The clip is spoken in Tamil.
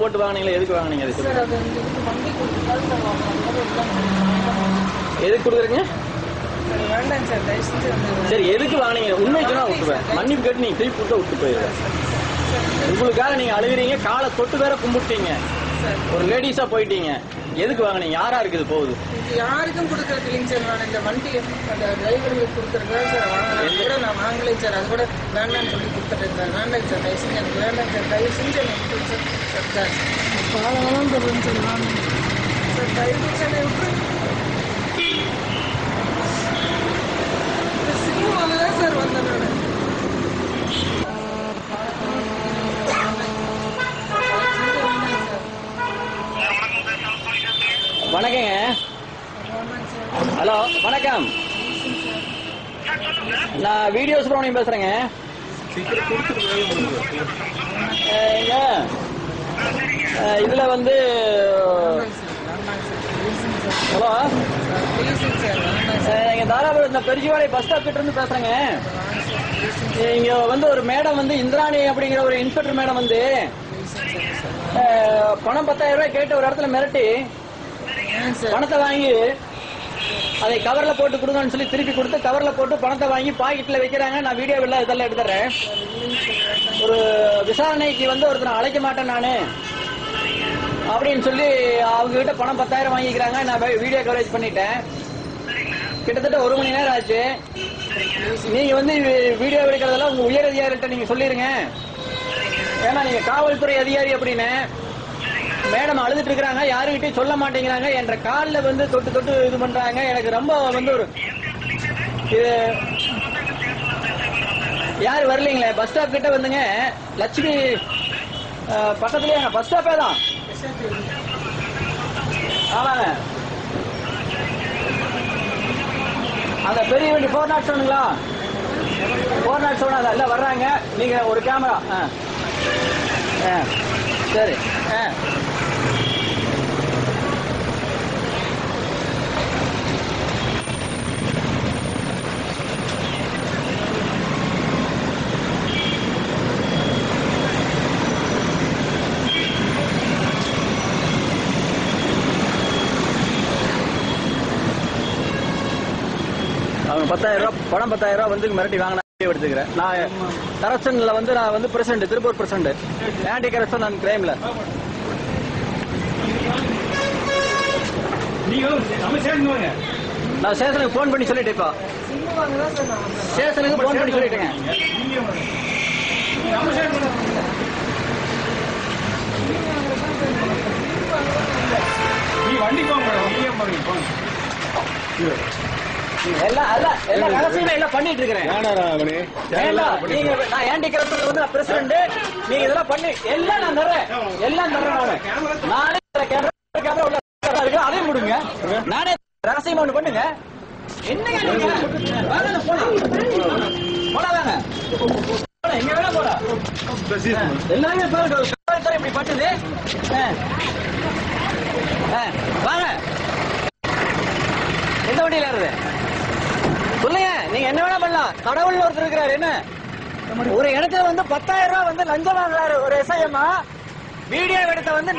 போட்டு வாங்கினீங்களா? எதுக்கு வாங்கினீங்க? எதுக்கு கொடுக்குறீங்க? சரி, எதுக்கு வாங்கினீங்க? உண்மை சொன்னா விட்டுருவேன். மன்னிப்பு கேட்டு நீங்க திருப்பி கொடுத்தா விட்டு போயிருவேன். உங்களுக்காக நீங்க அழுகிறீங்க, காலை தொட்டு வேற கும்பிட்டீங்க, ஒரு லேடிஸா போயிட்டீங்க. எதுக்கு வாங்கினீங்க? யாரா இருக்குது போகுது? யாருக்கும் கொடுக்கறது இல்லைங்க சார். நான் இந்த வண்டி அந்த டிரைவருக்கு கொடுத்துருக்கேன் சார். வாங்கல நான் வாங்கலை சார். அது கூட வேண்டாம்னு சொல்லி கொடுத்துட்டேன் சார். வேண்டாங்க சார், தயவு செஞ்சு எனக்கு வேண்டாங்க சார். தயவு செஞ்சு எனக்கு சார் சார் பாலவெல்லாம் சொல்லுங்க சார். நான் சார் தயவு செஞ்சு சினிமாவில் தான் சார் வந்தேன் நான். வணக்கங்க. ஹலோ, வணக்கம். நான் வீடியோ சுப்ரமணியம் பேசுறேங்க. இதுல வந்து ஹலோ, எங்க தாராபுரம் இந்த பெருஜிவாடை பஸ் ஸ்டாப் கிட்ட இருந்து பேசுறேங்க. இங்க வந்து ஒரு மேடம் வந்து இந்திராணி அப்படிங்கிற ஒரு இன்ஸ்பெக்டர் மேடம் வந்து பணம் 10,000 ரூபாய் கேட்டு ஒரு இடத்துல மிரட்டி பணத்தை வாங்கி அதை கவர்ல போட்டு கொடுங்கன்னு சொல்லி திருப்பி கொடுத்து கவர்ல போட்டு பணத்தை வாங்கி பாக்கெட்ல வைக்கிறாங்க. நான் வீடியோ இதெல்லாம் எடுத்துறேன். ஒரு விசாரணைக்கு வந்து ஒருத்தர் அழைக்க மாட்டேன் நானு அப்படின்னு சொல்லி அவங்க கிட்ட பணம் 10,000 வாங்கிக்கிறாங்க. நான் வீடியோ கவரேஜ் பண்ணிட்டேன். கிட்டத்தட்ட 1 மணி நேரம் ஆச்சு. நீங்க வந்து வீடியோ எடுக்கிறதெல்லாம் உங்க உயர் அதிகாரிகிட்ட நீங்க சொல்லிருங்க. ஏன்னா நீங்க காவல்துறை அதிகாரி அப்படின்னு. மேடம் அழுதுட்டு இருக்கிறாங்க, யாருகிட்டையும் சொல்ல மாட்டேங்கிறாங்க. என்ற காலில் வந்து தொட்டு தொட்டு இது பண்றாங்க. எனக்கு ரொம்ப வந்து ஒரு யாரு வரலீங்களே? பஸ் ஸ்டாப் கிட்ட வந்துங்க, லட்சுமி பக்கத்துலயே பஸ் ஸ்டாப்பே தான். ஆமாங்க, அந்த பெரிய வண்டி 407ங்களா? 407 அதெல்லாம் வர்றாங்க. நீங்க ஒரு கேமரா சரி. அவங்க 10,000 ரூபாய் பணம் 10,000 ரூபாய் வந்து மிரட்டி வாங்கினா எடுத்துக்கிறேன். நான் கரப்ஷன்ல வந்து நான் வந்து president, Tiruppur president, anti corruption and கிரைம்ல. நான் ஸ்டேஷனுக்கு போன் பண்ணி சொல்லிட்டேன். இப்போ ஸ்டேஷனுக்கு போன் பண்ணி சொல்லிட்டேங்க. எல்லாம் பண்ணிட்டு இருக்கிறேன். நான் ஆன்டி கரப்ஷன் வந்து நான் பிரசிடண்ட். நீங்க இதெல்லாம் பண்ணி எல்லாம் நான் தர்றேன். எல்லாம் தர்றேன். நானே கேமரா உள்ள அதையும் கொடுங்க. நானே ரகசியம் ஒண்ணு பண்ணுங்க. என்னங்க போடாதாங்க, எங்க வேணா போடா. எல்லாமே இப்படி பட்டுது. வாங்க, எந்த வண்டியில ஏறுது சொல்லுங்க. நீங்க என்ன வேணா பண்ணலாம். கடவுள் ஒருத்தர் இருக்கிறாரு. என்ன ஒரு இடத்துல வந்து 10,000 ரூபாய் வந்து லஞ்சம் வாங்குறாரு ஒரு எஸ்ஐஎம். வீடியோ எடுத்த வந்து